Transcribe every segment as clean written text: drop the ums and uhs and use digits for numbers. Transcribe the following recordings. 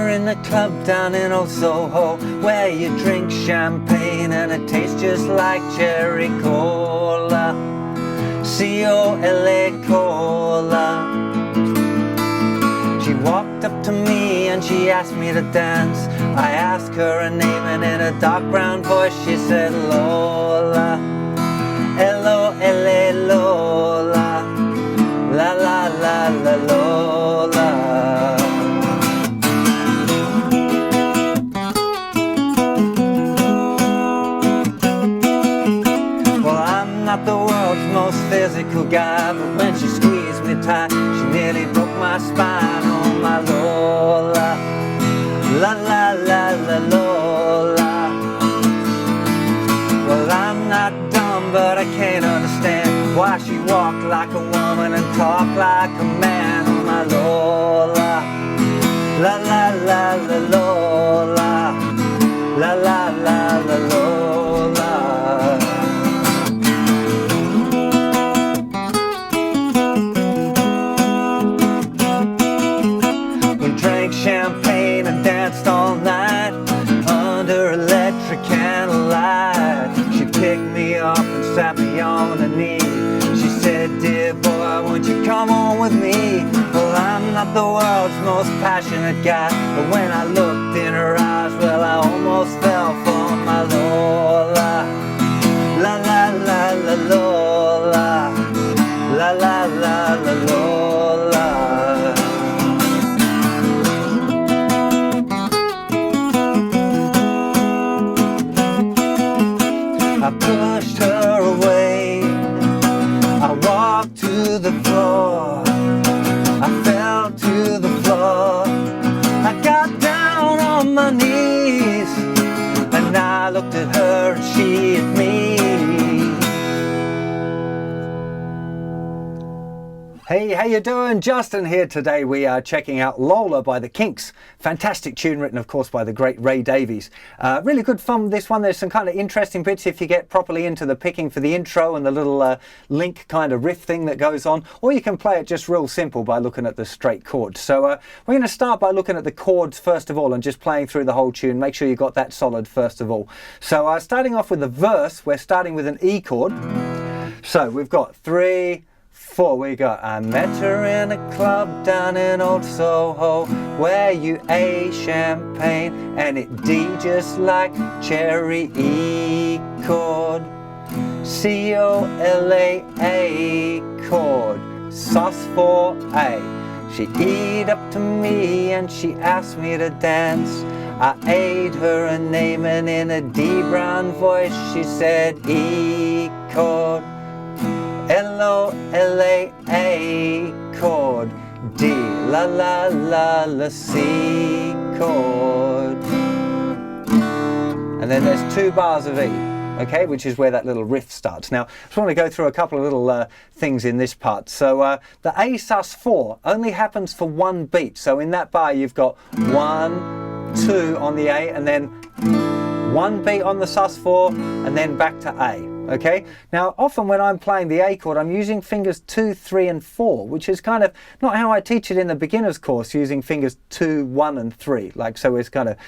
her in the club down in old Soho, where you drink champagne and it tastes just like cherry cola. C-O-L-A cola. She walked up to me and she asked me to dance. I asked her her name and in a dark brown voice she said Lola. L-O-L-A Lola. La la la la Lola. Well, I'm not the world's most physical guy, but when she squeezed me tight, she nearly broke my spine. Oh my Lola. La la la la Lola. Well, I'm not dumb, but I can't understand why she walked like a woman and talked like a man. Oh my Lola. La la la la Lola. La la la la Lola. We drank champagne and danced all night under electric candlelight. She picked me up and sat me on her knee. She said, dear boy, won't you come on with me? Well, I'm not the world's most passionate guy, but when I looked in her eyes, well, I almost fell for my Lola. La la la la Lola. La la la la Lola. I pushed her away. I walked to the floor. I fell to the floor. I got down on my knees, and I looked at her and she at me. Hey, how you doing? Justin here. Today we are checking out Lola by the Kinks. Fantastic tune written, of course, by the great Ray Davies. Really good fun, this one. There's some kind of interesting bits if you get properly into the picking for the intro and the little link kind of riff thing that goes on. Or you can play it just real simple by looking at the straight chords. So we're going to start by looking at the chords first of all and just playing through the whole tune. Make sure you got that solid first of all. So starting off with the verse, we're starting with an E chord. So we've got 3, 4, we got I met her in a club down in old Soho, where you A champagne and it D just like cherry. E chord, C-O-L-A chord, sus 4 A. She E'd up to me and she asked me to dance. I A'd her a name and in a D brown voice she said E chord, L-O-L-A chord, D, la la la la C chord. And then there's 2 bars of E, okay, which is where that little riff starts. Now, I just want to go through a couple of little things in this part. So the A sus 4 only happens for 1 beat. So in that bar you've got 1, 2 on the A, and then 1 beat on the sus 4, and then back to A. Okay, now often when I'm playing the A chord, I'm using fingers 2, 3 and 4, which is kind of not how I teach it in the beginner's course, using fingers 2, 1 and 3. Like, so it's kind of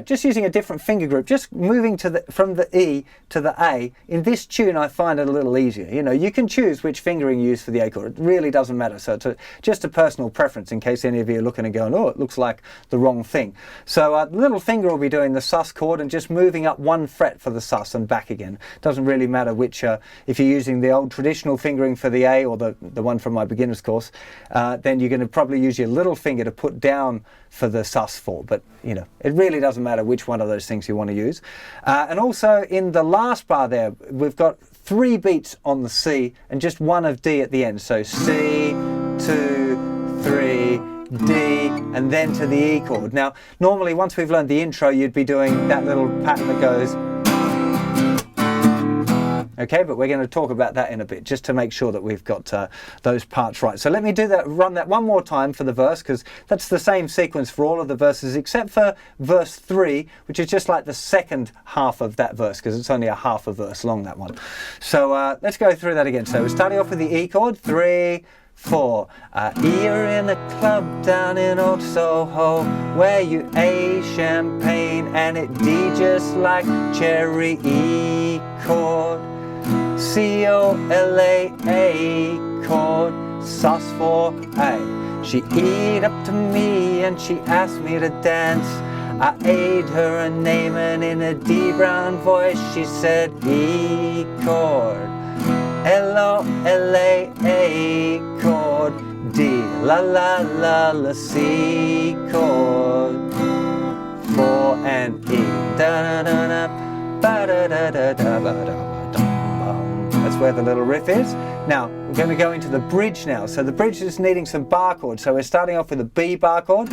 just using a different finger group, just moving to from the E to the A. In this tune I find it a little easier. You know, you can choose which fingering you use for the A chord. It really doesn't matter. So it's just a personal preference in case any of you are looking and going, oh, it looks like the wrong thing. So the little finger will be doing the sus chord and just moving up 1 fret for the sus and back again. Doesn't really matter which, if you're using the old traditional fingering for the A or the one from my beginner's course, then you're going to probably use your little finger to put down for the sus 4, but you know, it really doesn't matter which one of those things you want to use. And also in the last bar there, we've got 3 beats on the C and just 1 of D at the end. So C, 2, 3, D, and then to the E chord. Now, normally once we've learned the intro, you'd be doing that little pattern that goes. Okay, but we're going to talk about that in a bit, just to make sure that we've got those parts right. So let me run that one more time for the verse, because that's the same sequence for all of the verses, except for verse 3, which is just like the second half of that verse, because it's only a half a verse long, that one. So let's go through that again. So we're starting off with the E chord, 3, 4. You're in a club down in Old Soho where you A champagne and it D just like cherry. E chord, C-O-L-A, A chord, sus 4 A. She eat up to me and she asked me to dance. I ate her a name and in a D brown voice she said E chord, L-O-L-A, A chord, D, la la la la, C chord, 4 and E, da da da da, ba da da da da ba da ba dum bum. That's where the little riff is. Now we're going to go into the bridge now. So the bridge is needing some bar chords. So we're starting off with a B bar chord.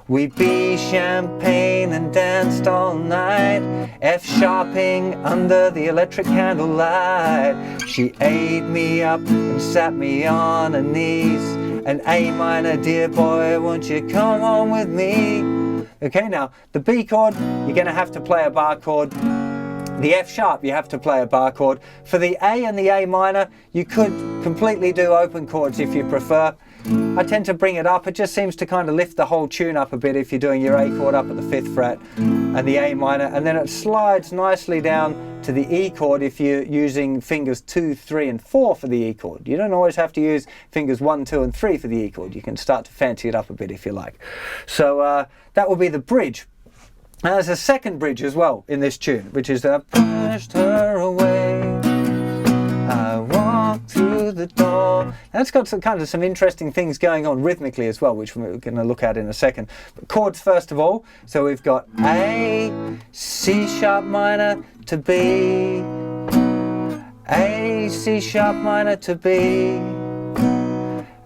We B champagne and danced all night, F sharping under the electric candlelight. She ate me up and sat me on her knees, and A minor, dear boy, won't you come home with me? Okay, now the B chord, you're going to have to play a bar chord. The F sharp, you have to play a bar chord. For the A and the A minor, you could completely do open chords if you prefer. I tend to bring it up. It just seems to kind of lift the whole tune up a bit if you're doing your A chord up at the 5th fret and the A minor, and then it slides nicely down to the E chord if you're using fingers 2, 3 and 4 for the E chord. You don't always have to use fingers 1, 2 and 3 for the E chord. You can start to fancy it up a bit if you like. So that will be the bridge. Now there's a second bridge as well in this tune, which is I pushed her away, I walked through the door. Now it's got some interesting things going on rhythmically as well, which we're going to look at in a second. But chords first of all. So we've got A, C sharp minor to B, A, C sharp minor to B,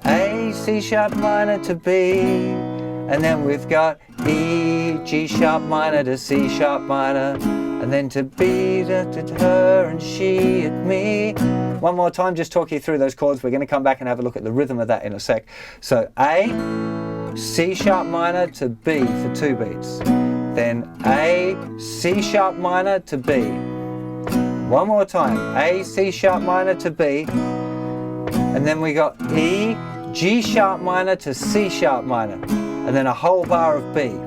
A, C sharp minor to B, and then we've got E, G sharp minor to C sharp minor, and then to B, to her and she at me. One more time, just talk you through those chords. We're going to come back and have a look at the rhythm of that in a sec. So A, C sharp minor to B for 2 beats. Then A, C sharp minor to B. One more time, A, C sharp minor to B. And then we got E, G sharp minor to C sharp minor. And then a whole bar of B.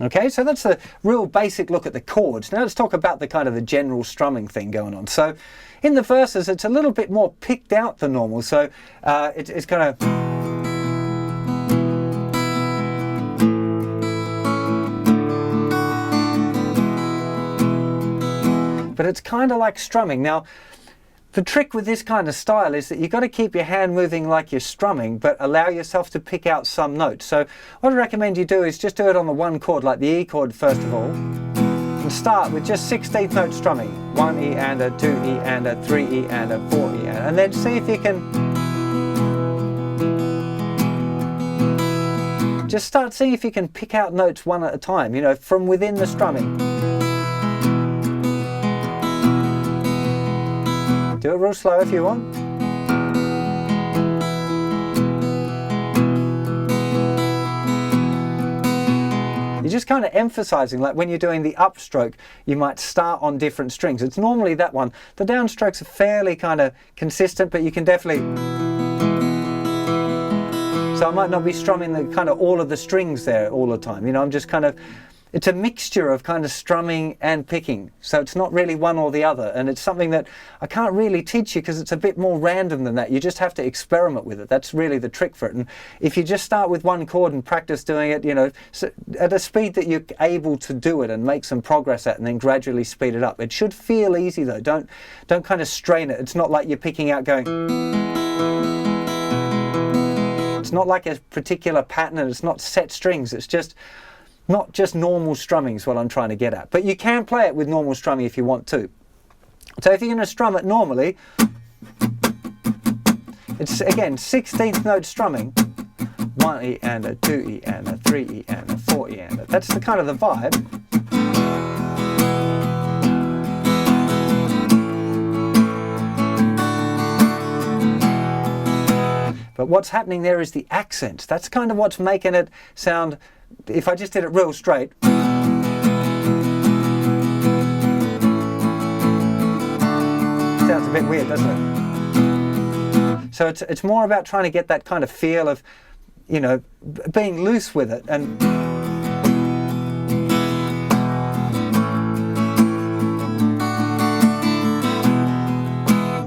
Okay, so that's a real basic look at the chords. Now let's talk about the kind of the general strumming thing going on. So in the verses, it's a little bit more picked out than normal. So it's kind of... But it's kind of like strumming. Now, the trick with this kind of style is that you've got to keep your hand moving like you're strumming, but allow yourself to pick out some notes. So what I recommend you do is just do it on the one chord, like the E chord first of all, and start with just 16th note strumming. 1 E and a, 2 E and a, 3 E and a, 4 E and then see if you can just start seeing if you can pick out notes one at a time, you know, from within the strumming. Do it real slow if you want. You're just kind of emphasizing, like when you're doing the upstroke, you might start on different strings. It's normally that one. The downstrokes are fairly kind of consistent, but you can definitely... So I might not be strumming the kind of all of the strings there all the time. You know, I'm just kind of... It's a mixture of kind of strumming and picking. So it's not really one or the other. And it's something that I can't really teach you because it's a bit more random than that. You just have to experiment with it. That's really the trick for it. And if you just start with one chord and practice doing it, you know, at a speed that you're able to do it and make some progress at, and then gradually speed it up. It should feel easy though. Don't kind of strain it. It's not like you're picking out going... It's not like a particular pattern and it's not set strings. It's just... Not just normal strumming is what I'm trying to get at. But you can play it with normal strumming if you want to. So if you're going to strum it normally, it's again 16th note strumming. 1 E and a, 2 E and a, 3 E and a, 4 E and a. That's the kind of the vibe. But what's happening there is the accent. That's kind of what's making it sound... If I just did it real straight, instead sounds a bit weird, doesn't it? So it's more about trying to get that kind of feel of, you know, being loose with it, and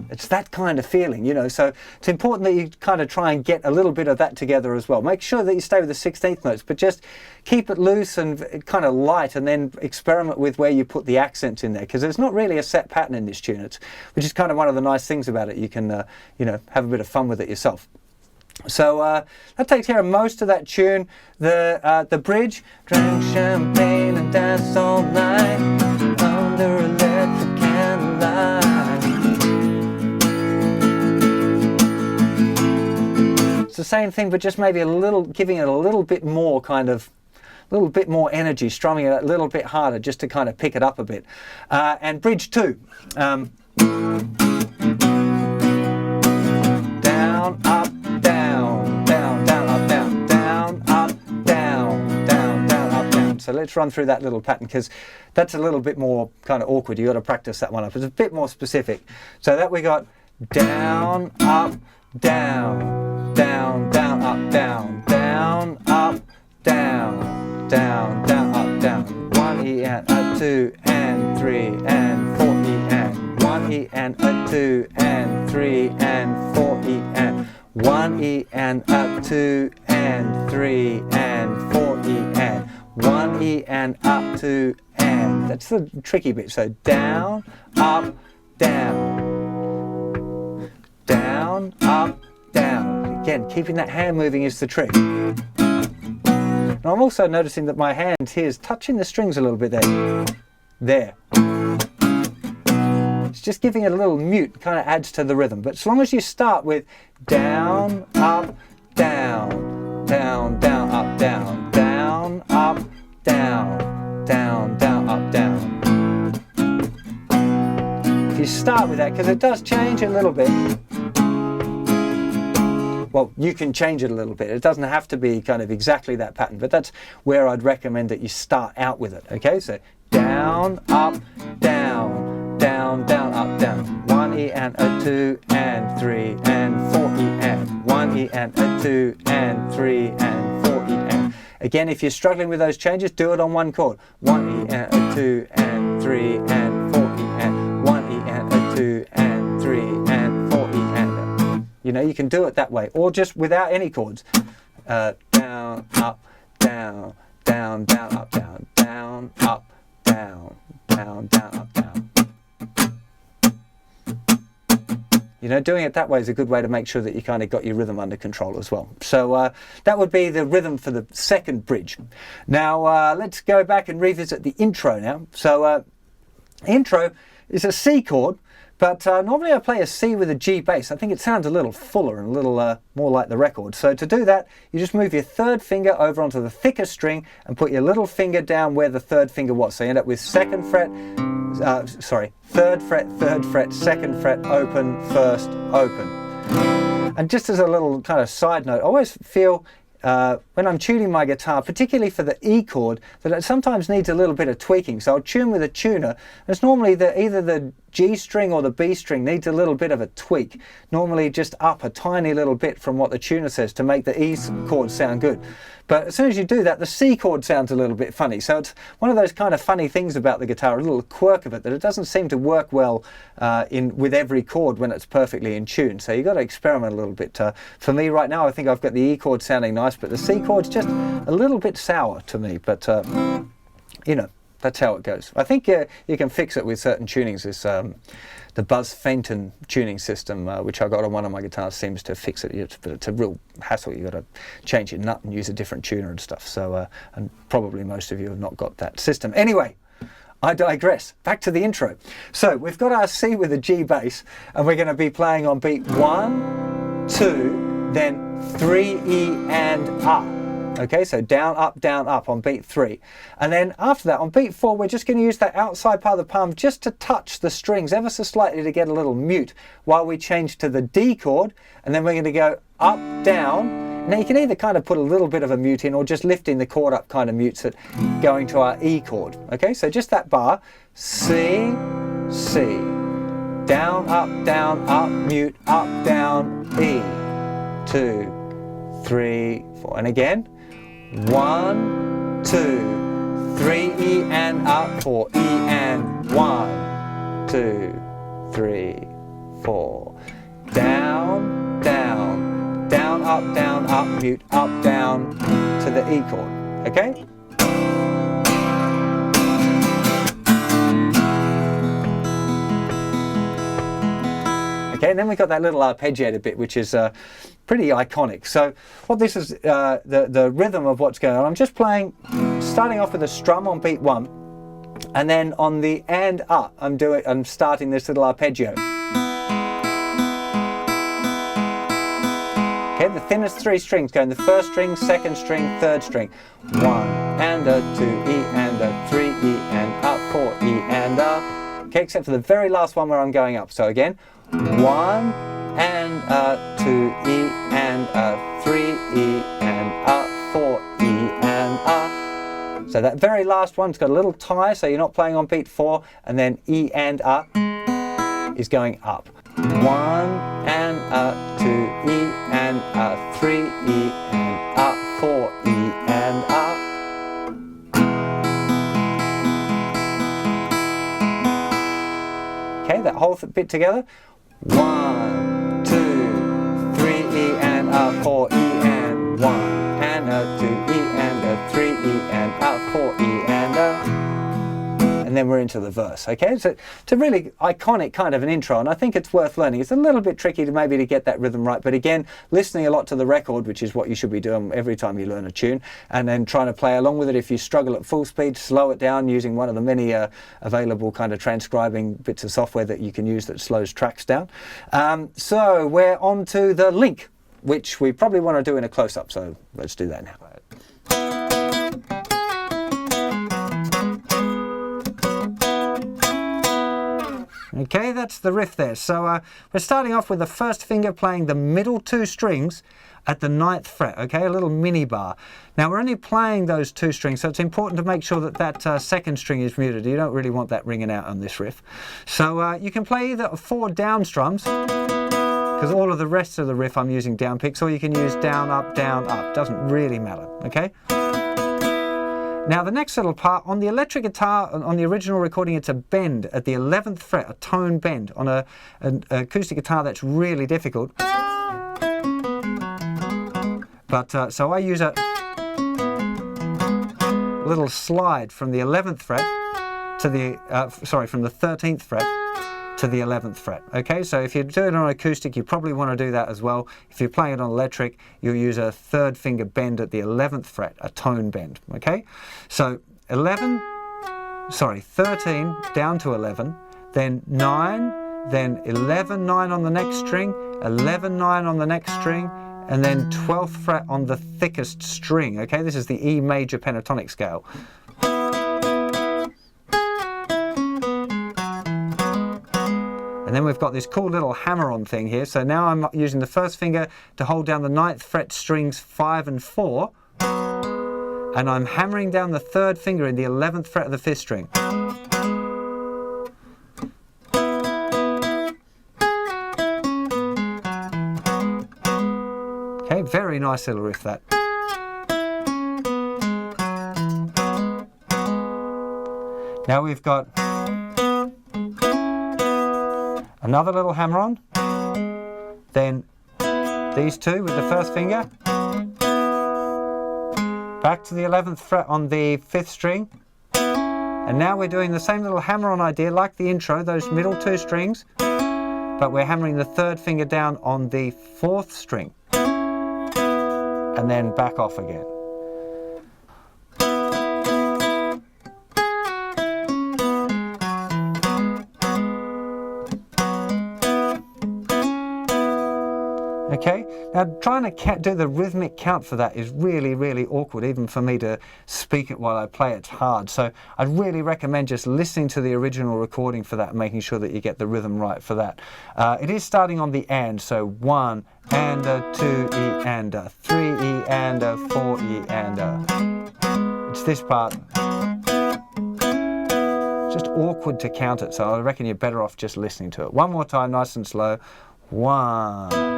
it's that kind of feeling, you know. So it's important that you kind of try and get a little bit of that together as well. Make sure that you stay with the 16th notes, but just keep it loose and kind of light, and then experiment with where you put the accents in there, because there's not really a set pattern in this tune, which is kind of one of the nice things about it. You can, you know, have a bit of fun with it yourself. So that takes care of most of that tune. The bridge, drank champagne and danced all night under electric candlelight. It's the same thing, but just maybe a little, giving it a little bit more kind of, a little bit more energy, strumming it a little bit harder just to kind of pick it up a bit. And bridge 2. Down, up, down, down, down, up, down, down, up, down, down, down, up, down. So let's run through that little pattern, because that's a little bit more kind of awkward. You've got to practice that one up. It's a bit more specific. So that we got down, up, down, down, down, up, down, down, up, down, down, down, up, down. 1 E and a 2 and 3 and 4 E and 1 E and a 2 and 3 and 4 E and 1 E and a 2 and 3 and 4 E and 1 E and up 2 and. That's the tricky bit. So down, up, down. Down, up, down. Again, keeping that hand moving is the trick. And I'm also noticing that my hand here is touching the strings a little bit there. There. It's just giving it a little mute, kind of adds to the rhythm. But as long as you start with down, up, down, down, down, up, down, down, up, down, down, down, up, down. If you start with that, because it does change a little bit. Well, you can change it a little bit. It doesn't have to be kind of exactly that pattern, but that's where I'd recommend that you start out with it. Okay, so down, up, down, down, down, up, down. 1 E and a 2 and 3 and 4 E and 1 E and a 2 and 3 and 4 E and. Again, if you're struggling with those changes, do it on one chord. 1 E and a 2 and 3 and 4 E and 1 E and a 2 and 3 and 4 E and. You know, you can do it that way, or just without any chords. Down, up, down, down, down, up, down, down, up, down, down, down, up, down. You know, doing it that way is a good way to make sure that you kind of got your rhythm under control as well. So that would be the rhythm for the second bridge. Now let's go back and revisit the intro now. So intro is a C chord. But normally I play a C with a G bass. I think it sounds a little fuller and a little more like the record. So to do that, you just move your third finger over onto the thicker string and put your little finger down where the third finger was. So you end up with third fret, 2nd fret, open, 1st, open. And just as a little kind of side note, I always feel when I'm tuning my guitar, particularly for the E chord, that it sometimes needs a little bit of tweaking. So I'll tune with a tuner. It's normally either the G string or the B string needs a little bit of a tweak. Normally just up a tiny little bit from what the tuner says to make the E chord sound good. But as soon as you do that, the C chord sounds a little bit funny. So it's one of those kind of funny things about the guitar, a little quirk of it, that it doesn't seem to work well with every chord when it's perfectly in tune. So you've got to experiment a little bit. For me right now, I think I've got the E chord sounding nice, but the C chord's just a little bit sour to me. But, you know, that's how it goes. I think you can fix it with certain tunings. It's the Buzz Fenton tuning system, which I got on one of my guitars, seems to fix it. But it's a real hassle. You've got to change your nut and use a different tuner and stuff. So, and probably most of you have not got that system. Anyway, I digress. Back to the intro. So we've got our C with a G bass, and we're going to be playing on beat 1, 2, then 3 E and up. Okay, so down, up on beat 3. And then after that, on beat 4, we're just going to use that outside part of the palm just to touch the strings ever so slightly to get a little mute while we change to the D chord. And then we're going to go up, down. Now you can either kind of put a little bit of a mute in or just lifting the chord up kind of mutes it going to our E chord. Okay, so just that bar, C, C, down, up, mute, up, down, E, 2, 3, 4, and again, 1, 2, 3, E and up, 4, E and 1, 2, 3, 4, down, down, down, up, mute, up, down to the E chord, okay? Okay, and then we've got that little arpeggiated bit, which is pretty iconic. So what this is, the rhythm of what's going on, I'm just playing, starting off with a strum on beat 1, and then on the and up, I'm starting this little arpeggio. Okay, the thinnest 3 strings go in the first string, second string, third string. 1 and a 2, E and a 3, E and up, 4, E and a. Okay, except for the very last one where I'm going up. So again, 1 and a 2, E and a 3, E and a 4, E and a. So that very last one's got a little tie, so you're not playing on beat 4, and then E and a is going up. 1 and a 2, E and a 3, E and a 4, E and a. Okay, that whole bit together. 1, 2, 3, E and a 4, E and 1 and a 2, E and a 3, E and a 4, E and a. And then we're into the verse, okay? So it's a really iconic kind of an intro, and I think it's worth learning. It's a little bit tricky to maybe to get that rhythm right, but again, listening a lot to the record, which is what you should be doing every time you learn a tune, and then trying to play along with it. If you struggle at full speed, slow it down using one of the many available kind of transcribing bits of software that you can use that slows tracks down. So we're on to the link, which we probably want to do in a close-up, so let's do that now. Okay, that's the riff there. So we're starting off with the first finger playing the middle 2 strings at the 9th fret, okay, a little mini bar. Now we're only playing those 2 strings, so it's important to make sure that that second string is muted. You don't really want that ringing out on this riff. So you can play either 4 down strums, because all of the rest of the riff I'm using down picks, or you can use down, up, doesn't really matter, okay? Now the next little part, on the electric guitar, on the original recording, it's a bend at the 11th fret, a tone bend. On an acoustic guitar, that's really difficult. But so I use a little slide from the 11th fret to the, from the 13th fret to the 11th fret. Okay, so if you're doing it on acoustic, you probably want to do that as well. If you're playing it on electric, you'll use a 3rd finger bend at the 11th fret, a tone bend. Okay, so 13 down to 11, then 9, then 11, 9 on the next string, 11, 9 on the next string, and then 12th fret on the thickest string. Okay, this is the E major pentatonic scale. And then we've got this cool little hammer-on thing here. So now I'm using the first finger to hold down the 9th fret strings 5 and 4. And I'm hammering down the 3rd finger in the 11th fret of the 5th string. Okay, very nice little riff that. Now we've got another little hammer on, then these 2 with the 1st finger, back to the 11th fret on the 5th string, and now we're doing the same little hammer on idea like the intro, those middle 2 strings, but we're hammering the 3rd finger down on the 4th string, and then back off again. Okay, now trying to do the rhythmic count for that is really, really awkward. Even for me to speak it while I play, it's hard. So I'd really recommend just listening to the original recording for that and making sure that you get the rhythm right for that. It is starting on the and, so 1 and a 2 E and a 3 E and a 4 E and a. It's this part. just awkward to count it, so I reckon you're better off just listening to it. One more time, nice and slow. 1.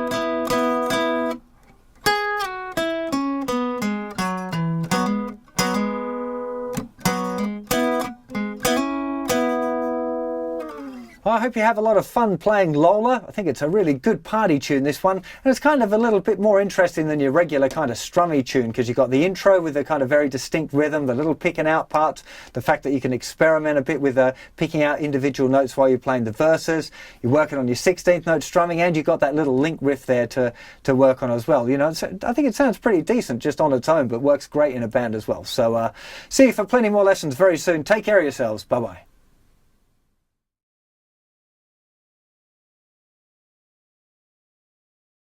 Well, I hope you have a lot of fun playing Lola. I think it's a really good party tune, this one. And it's kind of a little bit more interesting than your regular kind of strummy tune, because you've got the intro with a kind of very distinct rhythm, the little picking out parts, the fact that you can experiment a bit with picking out individual notes while you're playing the verses. You're working on your 16th note strumming, and you've got that little link riff there to work on as well. You know, I think it sounds pretty decent just on its own, but works great in a band as well. So see you for plenty more lessons very soon. Take care of yourselves. Bye-bye.